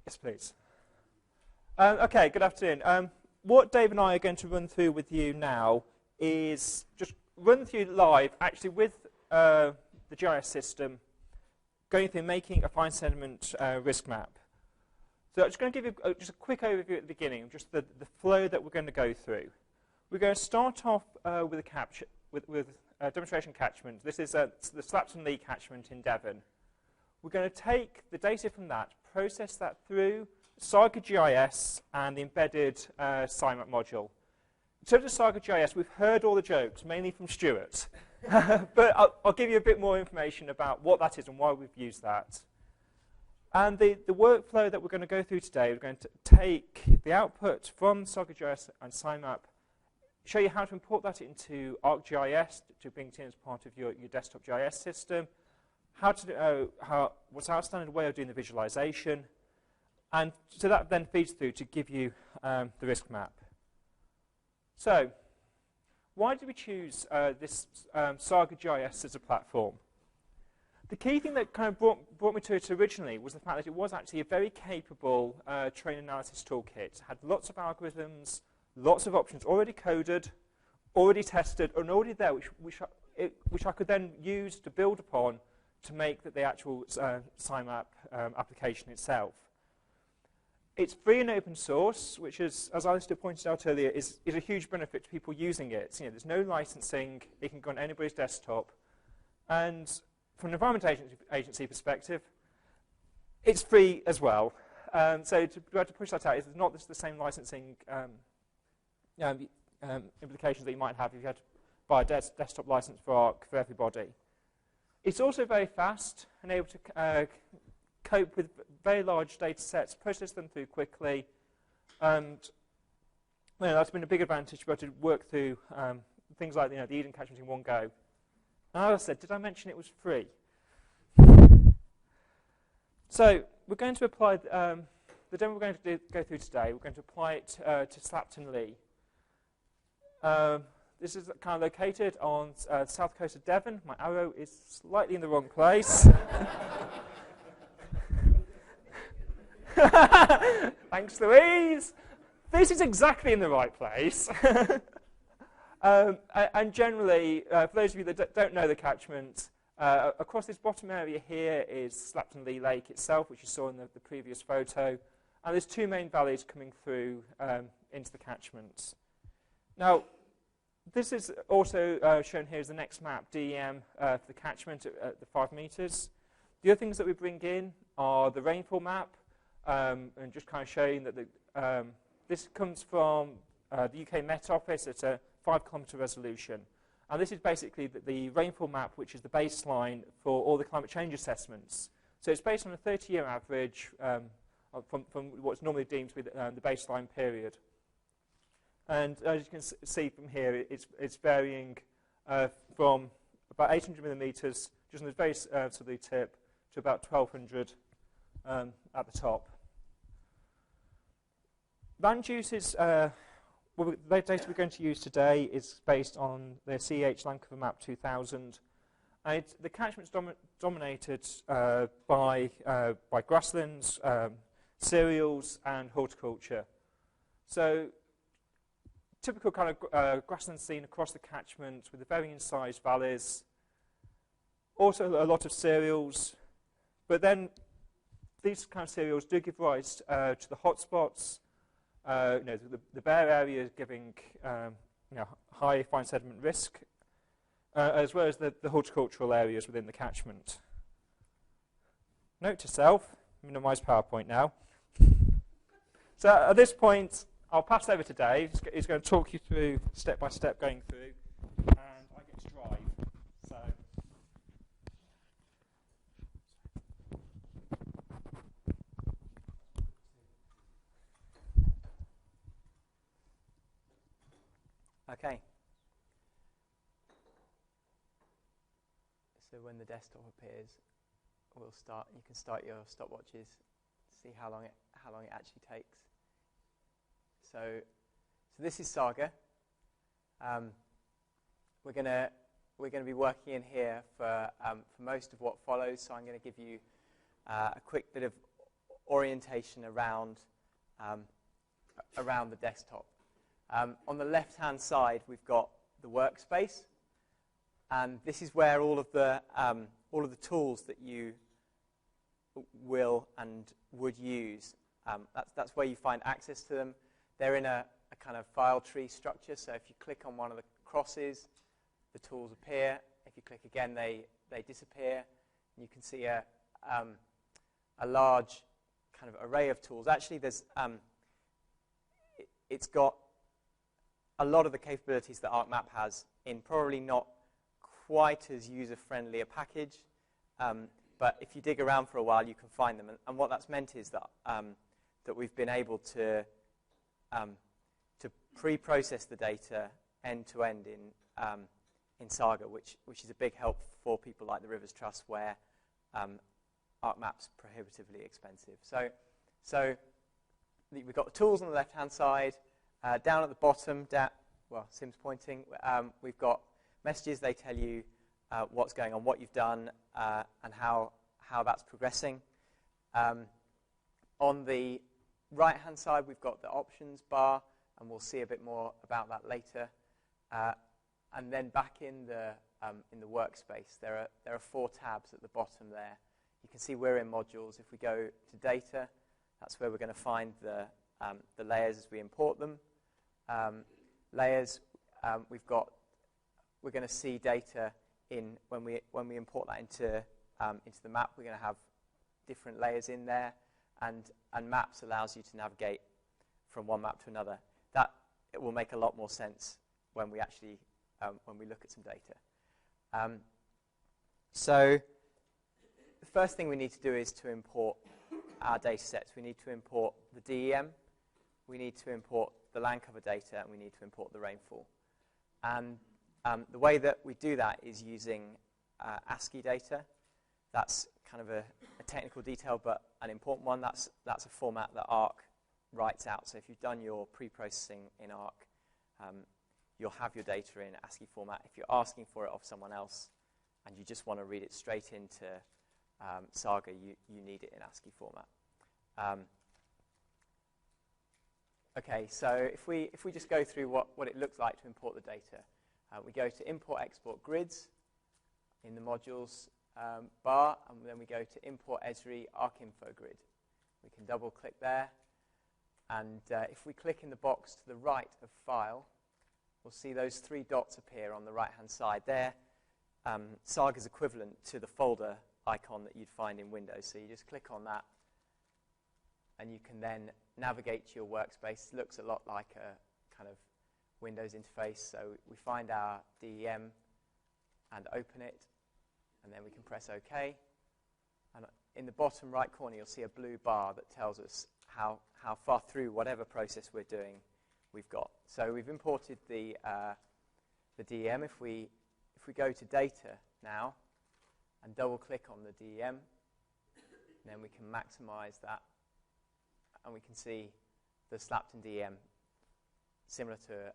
Yes, please. Okay, good afternoon. What Dave and I are going to run through with you now is just run through live, actually with the GIS system, going through making a fine sediment risk map. So I'm just going to give you just a quick overview at the beginning, just the flow that we're going to go through. We're going to start off with a demonstration catchment. This is the Slapton Lee catchment in Devon. We're going to take the data from that, process that through Saga GIS and the embedded SciMap module. In terms of Saga GIS, we've heard all the jokes, mainly from Stuart. But I'll give you a bit more information about what that is and why we've used that. And the workflow that we're going to go through today, we're going to take the output from Saga GIS and SciMap, show you how to import that into ArcGIS to bring it in as part of your desktop GIS system, what's our standard way of doing the visualization, and so that then feeds through to give you the risk map. So, why did we choose this Saga GIS as a platform? The key thing that kind of brought me to it originally was the fact that it was actually a very capable train analysis toolkit. It had lots of algorithms, lots of options already coded, already tested, and already there, which I could then use to build upon to make the actual SciMap application itself. It's free and open source, which is, as Alistair pointed out earlier, is a huge benefit to people using it. You know, there's no licensing. It can go on anybody's desktop. And from an Environment Agency perspective, it's free as well. So to be able to push that out, it's not the same licensing implications that you might have if you had to buy a desktop license for Arc for everybody. It's also very fast and able to cope with very large data sets, process them through quickly, and that's been a big advantage to be able to work through things like the Eden catchment in one go. And as I said, did I mention it was free? So we're going to apply the demo we're going to go through today. We're going to apply it to Slapton Lee. This is kind of located on the south coast of Devon. My arrow is slightly in the wrong place. Thanks, Louise. This is exactly in the right place. And generally, for those of you that don't know the catchment, across this bottom area here is Slapton Lee Lake itself, which you saw in the previous photo. And there's two main valleys coming through into the catchment. Now, this is also shown here as the next map, DEM, for the catchment at the 5 meters. The other things that we bring in are the rainfall map, and just kind of showing that this comes from the UK Met Office at a 5-kilometre resolution. And this is basically the rainfall map, which is the baseline for all the climate change assessments. So it's based on a 30-year average from what's normally deemed to be the baseline period. And as you can see from here, it's varying from about 800 millimetres, just on the very southerly tip, to about 1,200 at the top. Land use is, the data we're going to use today is based on the CEH Land Cover Map 2000. And the catchment's dominated by grasslands, cereals, and horticulture. So typical kind of grassland scene across the catchment with the varying size valleys. Also a lot of cereals, but then these kind of cereals do give rise to the hotspots. The bare area giving high fine sediment risk, as well as the horticultural areas within the catchment. Note to self: minimise PowerPoint now. So at this point, I'll pass over to Dave. He's going to talk you through step by step going through, and I get to drive. So. Okay. So when the desktop appears, we'll start. You can start your stopwatches, see how long it actually takes. So this is Saga. We're going to be working in here for most of what follows. So I'm going to give you a quick bit of orientation around the desktop. On the left-hand side, we've got the workspace, and this is where all of the tools that you will and would use. That's where you find access to them. They're in a kind of file tree structure, so if you click on one of the crosses, the tools appear. If you click again, they disappear. And you can see a large kind of array of tools. Actually, it's got a lot of the capabilities that ArcMap has in probably not quite as user-friendly a package, but if you dig around for a while, you can find them. And what that's meant is that that we've been able to pre-process the data end-to-end in Saga, which is a big help for people like the Rivers Trust, where ArcMap's prohibitively expensive. So we've got the tools on the left-hand side. Down at the bottom, Sim's pointing, we've got messages. They tell you what's going on, what you've done, and how that's progressing. On the right-hand side, we've got the options bar, and we'll see a bit more about that later. And then back in the workspace, there are 4 tabs at the bottom there. You can see we're in modules. If we go to data, that's where we're going to find the layers as we import them. Layers, we're going to see data when we import that into the map. We're going to have different layers in there, and maps allows you to navigate from one map to another. It will make a lot more sense when we actually when we look at some data. So the first thing we need to do is to import our data sets. We need to import the DEM, we need to import the land cover data, and we need to import the rainfall. And the way that we do that is using ASCII data. That's kind of a technical detail, but an important one. That's a format that Arc writes out. So if you've done your pre-processing in Arc, you'll have your data in ASCII format. If you're asking for it of someone else and you just want to read it straight into Saga, you need it in ASCII format. Okay, so if we just go through what it looks like to import the data, we go to Import Export Grids in the modules bar, and then we go to Import Esri ArcInfo Grid. We can double click there, and if we click in the box to the right of File, we'll see those 3 dots appear on the right-hand side there. Saga's equivalent to the folder icon that you'd find in Windows. So you just click on that, and you can then navigate to your workspace. It looks a lot like a kind of Windows interface. So we find our DEM and open it, and then we can press OK. And in the bottom right corner, you'll see a blue bar that tells us how far through whatever process we're doing we've got. So we've imported the DEM. If we go to Data now and double-click on the DEM, then we can maximize that, and we can see the Slapton DEM, similar to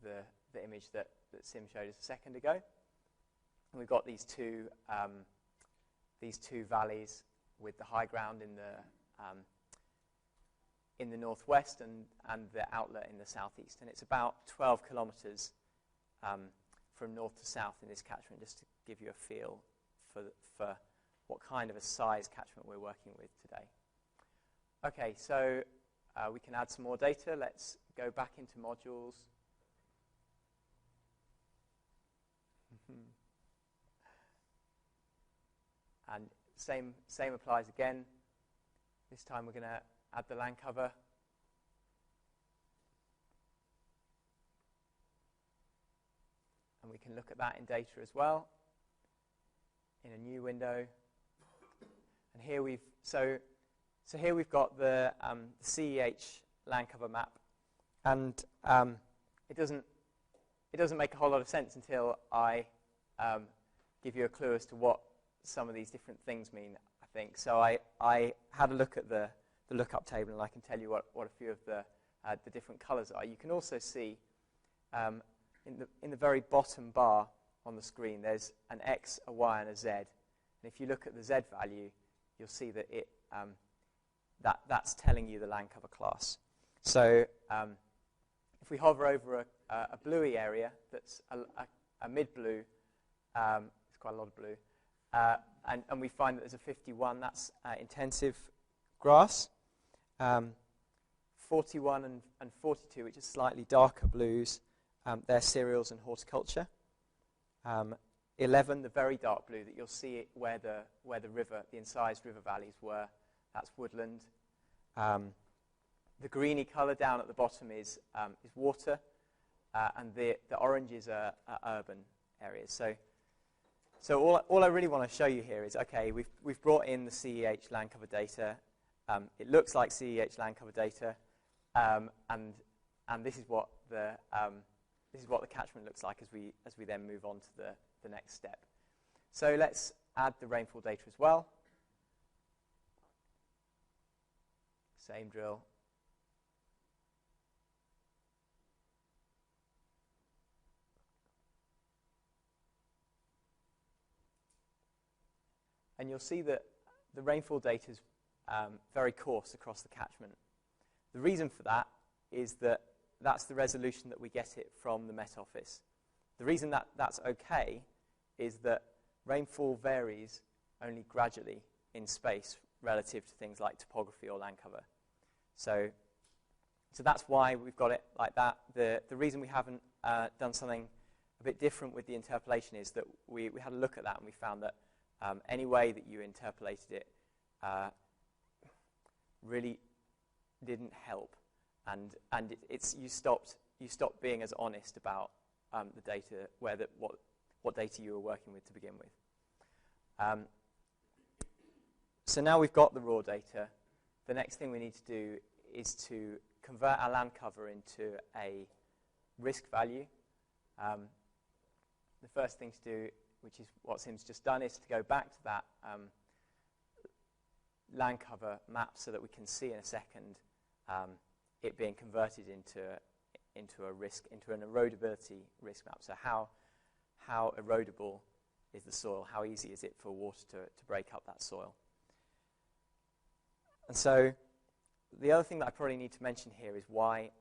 the image that Sim showed us a second ago. And we've got these two valleys with the high ground in the northwest and the outlet in the southeast. And it's about 12 kilometers from north to south in this catchment, just to give you a feel for what kind of a size catchment we're working with today. Okay, so we can add some more data. Let's go back into modules. And same applies again. This time we're going to add the land cover. And we can look at that in data as well in a new window. And here we've here we've got the CEH land cover map, and it doesn't make a whole lot of sense until I give you a clue as to what some of these different things mean, I think. So I had a look at the lookup table, and I can tell you what a few of the different colors are. You can also see in the very bottom bar on the screen, there's an X, a Y, and a Z. And if you look at the Z value, you'll see that that's telling you the land cover class. So if we hover over a bluey area that's a mid-blue, it's quite a lot of blue, and we find that there's a 51, that's intensive grass. 41 and 42, which is slightly darker blues, they're cereals and horticulture. 11, the very dark blue that you'll see it where the river, the incised river valleys were, that's woodland. The greeny colour down at the bottom is water, and the oranges are urban areas. So all I really want to show you here is, okay, we've brought in the CEH land cover data. It looks like CEH land cover data, and this is what the catchment looks like as we then move on to the next step. So let's add the rainfall data as well. Same drill. And you'll see that the rainfall data is very coarse across the catchment. The reason for that is that that's the resolution that we get it from the Met Office. The reason that that's okay is that rainfall varies only gradually in space relative to things like topography or land cover. So that's why we've got it like that. The reason we haven't done something a bit different with the interpolation is that we had a look at that and we found that any way that you interpolated it really didn't help, and you stopped being as honest about the data, what data you were working with to begin with. So now we've got the raw data. The next thing we need to do is to convert our land cover into a risk value. The first thing to do, which is what Sim's just done, is to go back to that land cover map so that we can see in a second it being converted into an erodibility risk map. So how erodible is the soil? How easy is it for water to break up that soil? And so the other thing that I probably need to mention here is why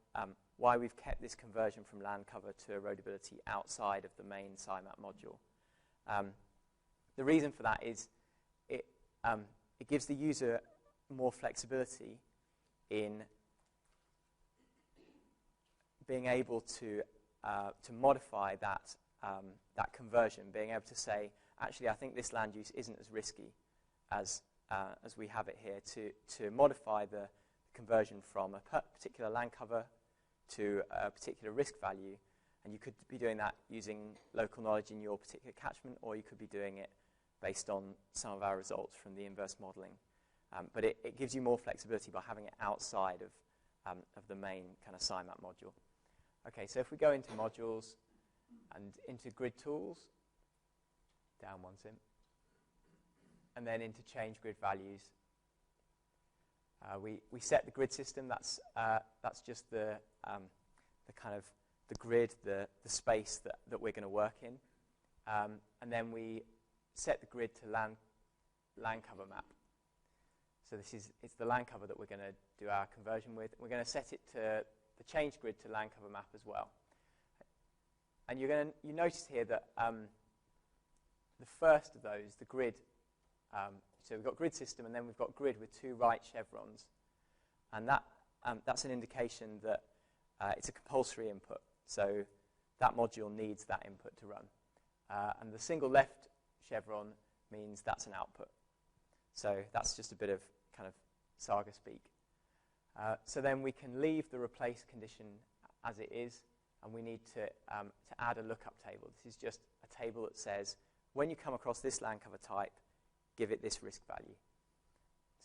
we've kept this conversion from land cover to erodibility outside of the main SciMap module. The reason for that is it gives the user more flexibility in being able to modify that conversion, being able to say, actually, I think this land use isn't as risky as we have it here, to modify the conversion from a particular land cover to a particular risk value. And you could be doing that using local knowledge in your particular catchment, or you could be doing it based on some of our results from the inverse modeling. But it gives you more flexibility by having it outside of the main kind of SciMap module. Okay, so if we go into modules and into grid tools, down one sim, and then into change grid values, we set the grid system. That's just the kind of the grid, the space that we're going to work in, and then we set the grid to land cover map. So it's the land cover that we're going to do our conversion with. We're going to set it to the change grid to land cover map as well. And you notice here that the first of those, the grid, so we've got grid system and then we've got grid with two right chevrons, and that's an indication that it's a compulsory input. So that module needs that input to run. And the single left chevron means that's an output. So that's just a bit of kind of Saga speak. So then we can leave the replace condition as it is, and we need to add a lookup table. This is just a table that says, when you come across this land cover type, give it this risk value.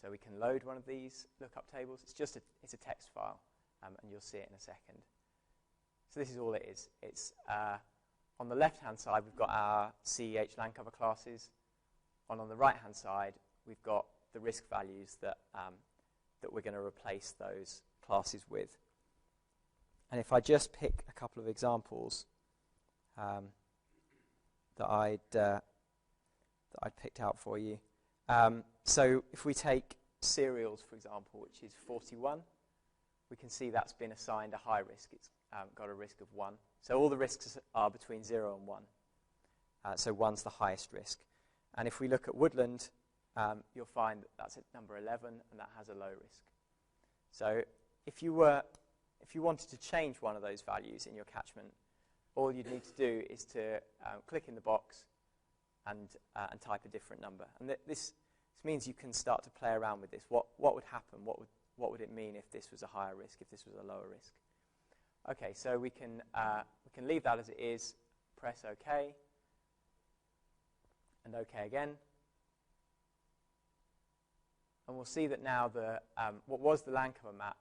So we can load one of these lookup tables. It's a text file, and you'll see it in a second. So this is all it is. It's on the left-hand side, we've got our CEH land cover classes. On the right-hand side, we've got the risk values that we're going to replace those classes with. And if I just pick a couple of examples that I'd picked out for you. So if we take cereals, for example, which is 41, we can see that's been assigned a high risk. It's got a risk of 1. So all the risks are between 0 and 1. So 1's the highest risk. And if we look at woodland, you'll find that that's at number 11, and that has a low risk. So if you wanted to change one of those values in your catchment, all you'd need to do is to click in the box and type a different number. And this means you can start to play around with this. What would happen? What would it mean if this was a higher risk, if this was a lower risk? Okay, so we can leave that as it is, press OK, and OK again. And we'll see that now what was the land cover map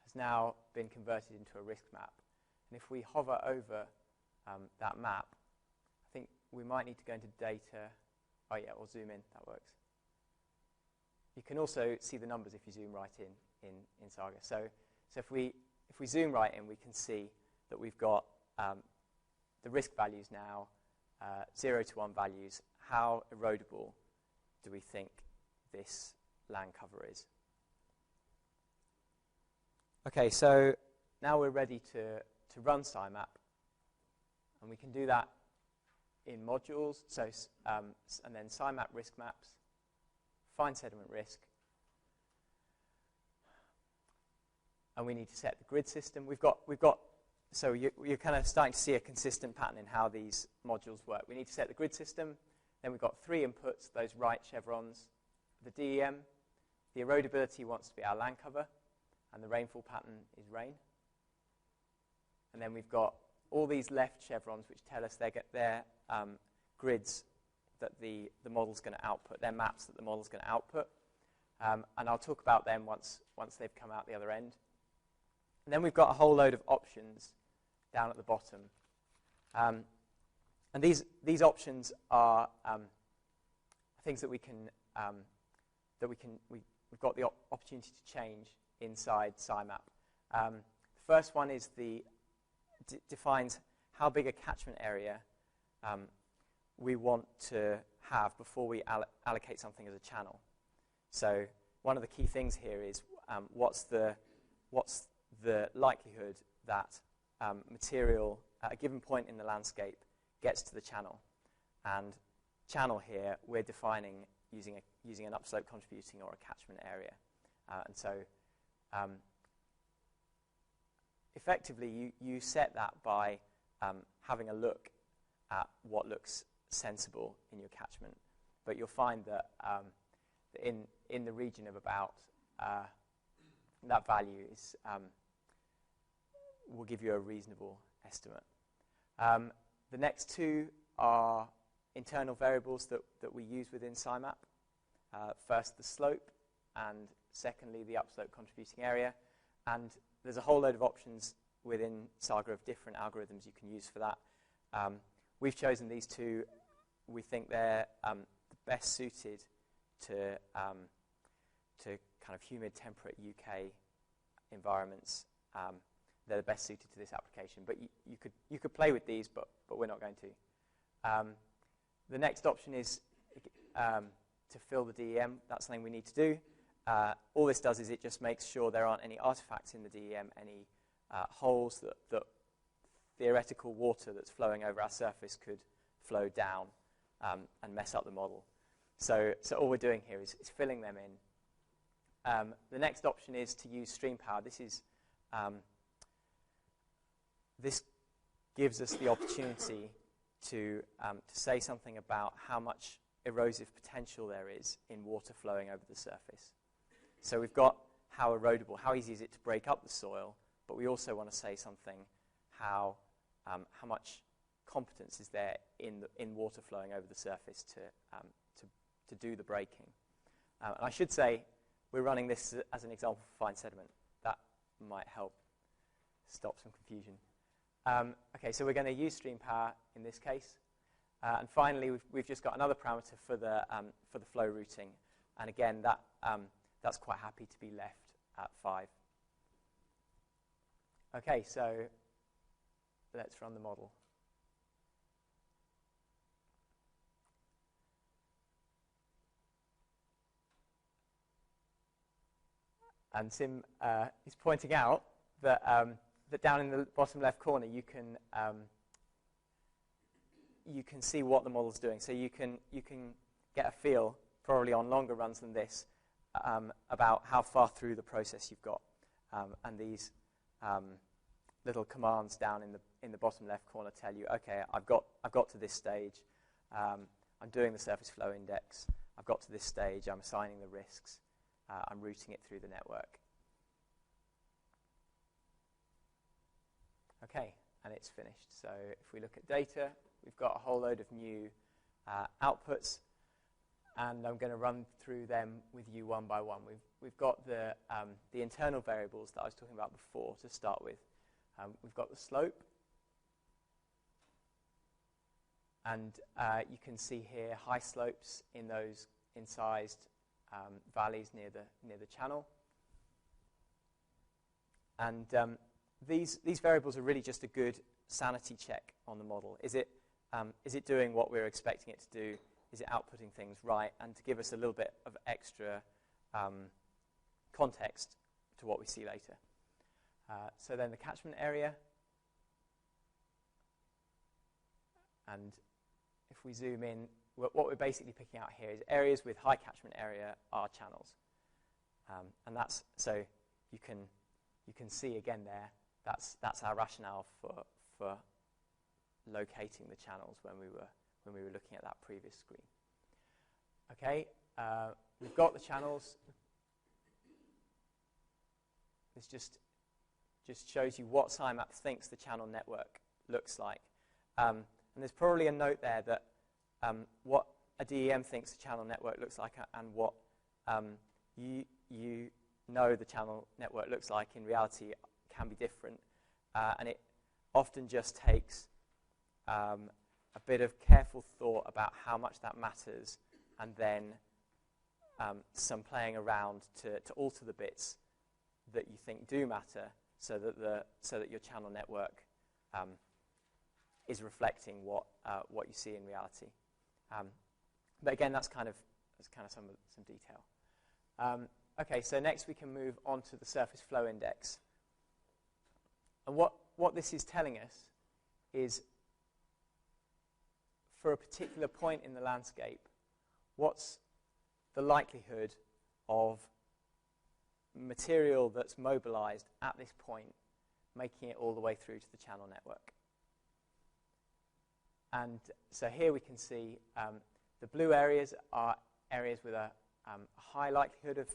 has now been converted into a risk map. And if we hover over that map, I think we might need to go into data. Oh yeah, or zoom in, that works. You can also see the numbers if you zoom right in Saga. So if we zoom right in, we can see that we've got the risk values now, 0 to 1 values. How erodable do we think this land cover is? Okay, so now we're ready to run SciMap, and we can do that in modules. So and then SciMap risk maps, find sediment risk, and we need to set the grid system. So you're kind of starting to see a consistent pattern in how these modules work. We need to set the grid system. Then we've got 3 inputs, those right chevrons. The DEM, the erodibility wants to be our land cover, and the rainfall pattern is rain. And then we've got all these left chevrons, which tell us they're grids that the model's going to output. They're maps that the model's going to output. And I'll talk about them once they've come out the other end. And then we've got a whole load of options down at the bottom. And these options are things that we've got the opportunity to change inside SciMap. The first one is defines how big a catchment area we want to have before we allocate something as a channel. So one of the key things here is what's the likelihood that material at a given point in the landscape gets to the channel. And channel here we're defining using an upslope contributing or a catchment area. And so effectively you set that by having a look at what looks sensible in your catchment. But you'll find that in the region of about that value will give you a reasonable estimate. The next 2 are internal variables that we use within SciMap. First, the slope, and secondly, the upslope contributing area. And there's a whole load of options within Saga of different algorithms you can use for that. We've chosen these 2. We think they're the best suited to kind of humid, temperate UK environments. They're the best suited to this application. But you could play with these, but we're not going to. The next option is to fill the DEM. That's something we need to do. All this does is it just makes sure there aren't any artifacts in the DEM, any holes that theoretical water that's flowing over our surface could flow down and mess up the model. So all we're doing here is filling them in. The next option is to use stream power. This gives us the opportunity to say something about how much erosive potential there is in water flowing over the surface. So we've got how erodible, how easy is it to break up the soil, but we also want to say something how much competence is there in water flowing over the surface to do the breaking. And I should say we're running this as an example for fine sediment. That might help stop some confusion. Okay, so we're going to use stream power in this case. And finally, we've just got another parameter for the flow routing. And again, that's quite happy to be left at 5. Okay, so let's run the model. And Sim is pointing out that, that down in the bottom left corner you can see what the model's doing. So you can get a feel, probably on longer runs than this, about how far through the process you've got. And these little commands down in the bottom left corner tell you, okay, I've got to this stage. I'm doing the surface flow index. I've got to this stage. I'm assigning the risks. I'm routing it through the network. Okay, and it's finished. So if we look at data, we've got a whole load of new outputs, and I'm going to run through them with you one by one. We've got the internal variables that I was talking about before to start with. We've got the slope, and you can see here high slopes in those incised valleys near the channel. And these variables are really just a good sanity check on the model. Is it doing what we're expecting it to do? Is it outputting things right? And to give us a little bit of extra context to what we see later. So then the catchment area. And if we zoom in, what we're basically picking out here is areas with high catchment area are channels. And that's, so you can see again there, that's our rationale for locating the channels when we were looking at that previous screen. Okay, we've got the channels. This just shows you what SciMap thinks the channel network looks like. And there's probably a note there that what a DEM thinks the channel network looks like and what you know the channel network looks like in reality can be different. And it often just takes a bit of careful thought about how much that matters, and then some playing around to alter the bits that you think do matter, so that your channel network is reflecting what you see in reality. But again, that's kind of some detail. Okay, so next we can move on to the surface flow index. And what this is telling us is, for a particular point in the landscape, what's the likelihood of material that's mobilized at this point making it all the way through to the channel network. And so here we can see the blue areas are areas with a high likelihood of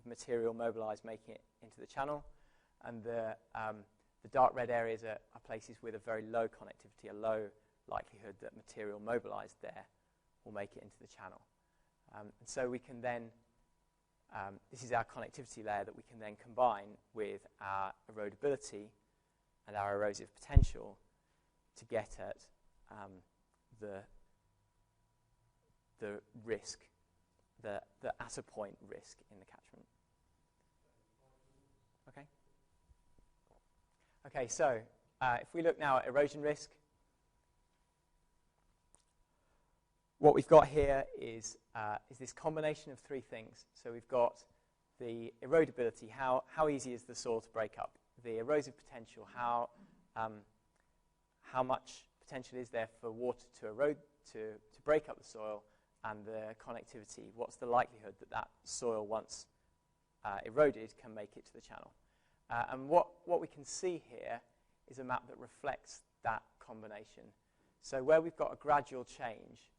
material mobilized making it into the channel, and the dark red areas are places with a very low connectivity, a low likelihood that material mobilized there will make it into the channel. And so we can then, this is our connectivity layer that we can then combine with our erodibility and our erosive potential to get at the risk, the at a point risk in the catchment. Okay. Okay, so if we look now at erosion risk, what we've got here is this combination of three things. So we've got the erodibility, how easy is the soil to break up? The erosive potential, how much potential is there for water to erode, to break up the soil, and the connectivity, what's the likelihood that soil, once eroded, can make it to the channel? And what we can see here is a map that reflects that combination. So where we've got a gradual change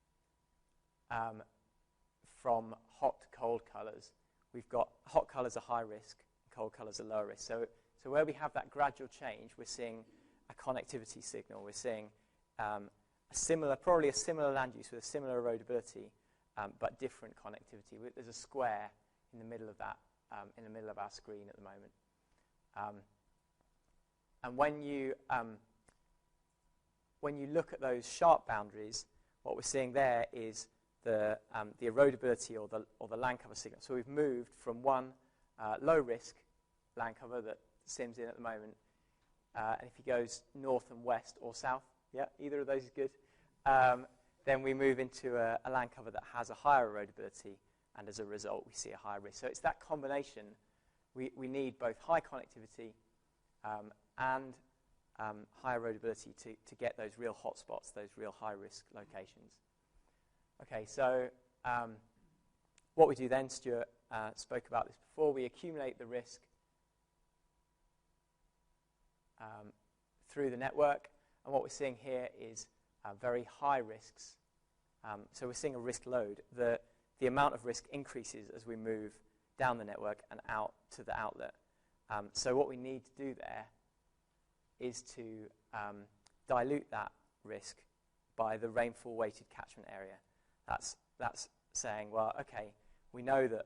from hot to cold colours, we've got hot colours are high risk, cold colours are low risk. So where we have that gradual change, we're seeing a connectivity signal. We're seeing probably a similar land use with a similar erodibility, but different connectivity. There's a square in the middle of that, in the middle of our screen at the moment. And when you look at those sharp boundaries, what we're seeing there is the erodibility or the land cover signal. So we've moved from one low risk land cover that Sim's in at the moment, and if he goes north and west or south, yeah, either of those is good, then we move into a land cover that has a higher erodibility, and as a result we see a higher risk. So it's that combination we need both high connectivity and high erodibility to get those real hotspots, those real high-risk locations. Okay, so what we do then, Stuart spoke about this before, we accumulate the risk through the network, and what we're seeing here is very high risks. So we're seeing a risk load. The amount of risk increases as we move down the network and out to the outlet. So what we need to do there is to dilute that risk by the rainfall-weighted catchment area. That's saying, well, okay, we know that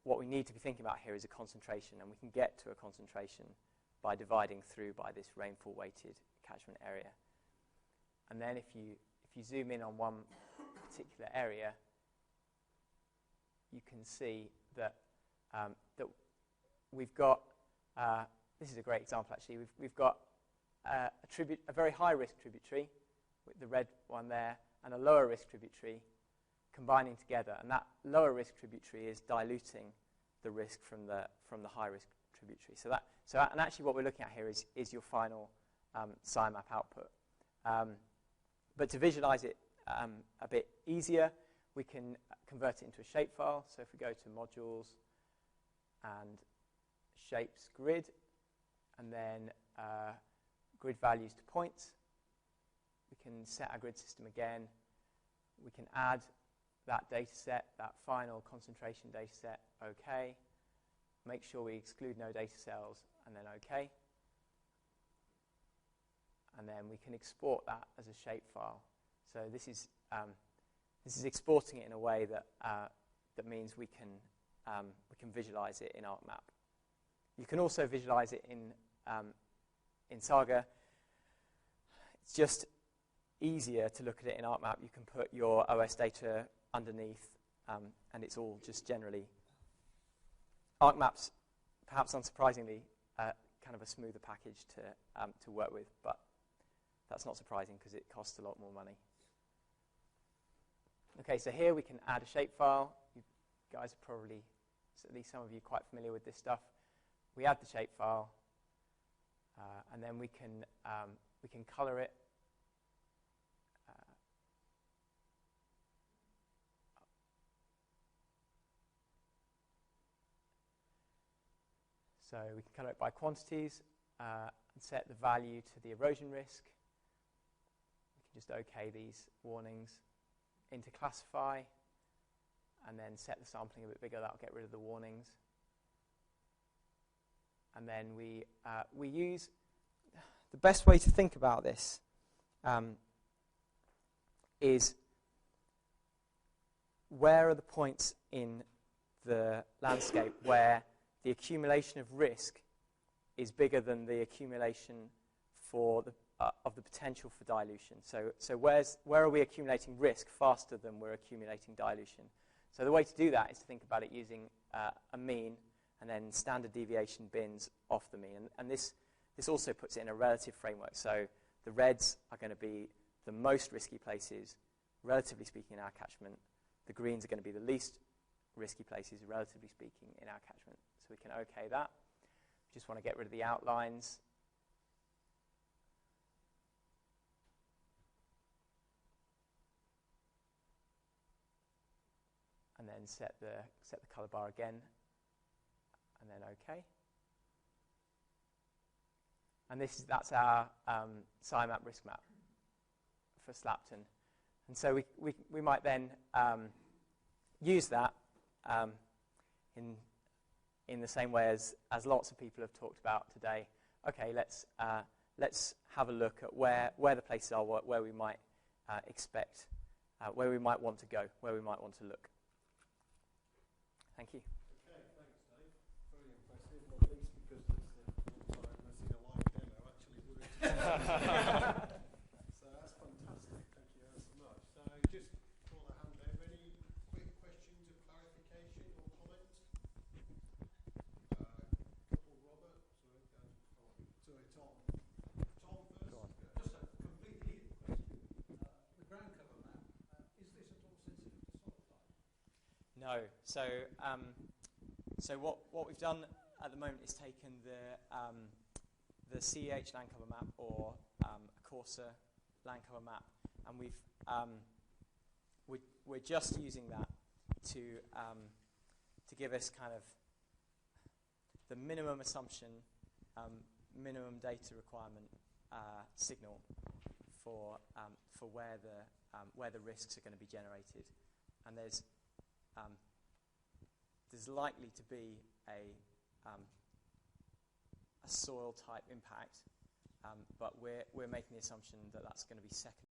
what we need to be thinking about here is a concentration, and we can get to a concentration by dividing through by this rainfall-weighted catchment area. And then if you zoom in on one particular area, you can see that that we've got. This is a great example, actually. We've got a very high-risk tributary with the red one there, and a lower-risk tributary combining together, and that lower-risk tributary is diluting the risk from the high-risk tributary. And actually, what we're looking at here is your final SciMap output. But to visualize it a bit easier, we can convert it into a shapefile. So if we go to Modules and Shapes Grid, and then Grid Values to Points, we can set our grid system again. We can add that data set, that final concentration data set, OK. Make sure we exclude no data cells, and then OK. And then we can export that as a shapefile. So this is exporting it in a way that that means we can visualize it in ArcMap. You can also visualize it in Saga. It's just easier to look at it in ArcMap. You can put your OS data underneath, and it's all just generally. ArcMap's, perhaps unsurprisingly, kind of a smoother package to work with, but that's not surprising because it costs a lot more money. Okay, so here we can add a shapefile. You guys are probably, at least some of you, quite familiar with this stuff. We add the shapefile, and then we can color it. So we can color it by quantities and set the value to the erosion risk. We can just OK these warnings into classify, and then set the sampling a bit bigger. That'll get rid of the warnings. And then we use the best way to think about this is where are the points in the landscape where the accumulation of risk is bigger than the accumulation for of the potential for dilution. So where are we accumulating risk faster than we're accumulating dilution? So the way to do that is to think about it using a mean and then standard deviation bins off the mean. And this also puts it in a relative framework. So the reds are going to be the most risky places, relatively speaking, in our catchment. The greens are going to be the least risky places, relatively speaking, in our catchment. So we can OK that. We just want to get rid of the outlines. And then set the color bar again, and then OK. And that's our SciMap risk map for Slapton. And so we might then use that in the same way as lots of people have talked about today. Okay, let's have a look at where the places are, where we might expect, where we might want to go, where we might want to look. Thank you. Okay, thanks, Dave. Very impressive, not least because it's the one time missing a live demo actually worked. So that's fantastic. Thank you ever so much. So just before I hand over, any quick questions of clarification or comments? Couple, Robert. Sorry, Tom. Tom first. Go on. Just a completely easy question. The ground cover map, is this at all sensitive to solid type? No. So what we've done at the moment is taken the CEH land cover map or a Corsa land cover map, and we're just using that to give us kind of the minimum assumption, minimum data requirement signal for where the risks are going to be generated, and there's likely to be a soil type impact, but we're making the assumption that that's going to be secondary.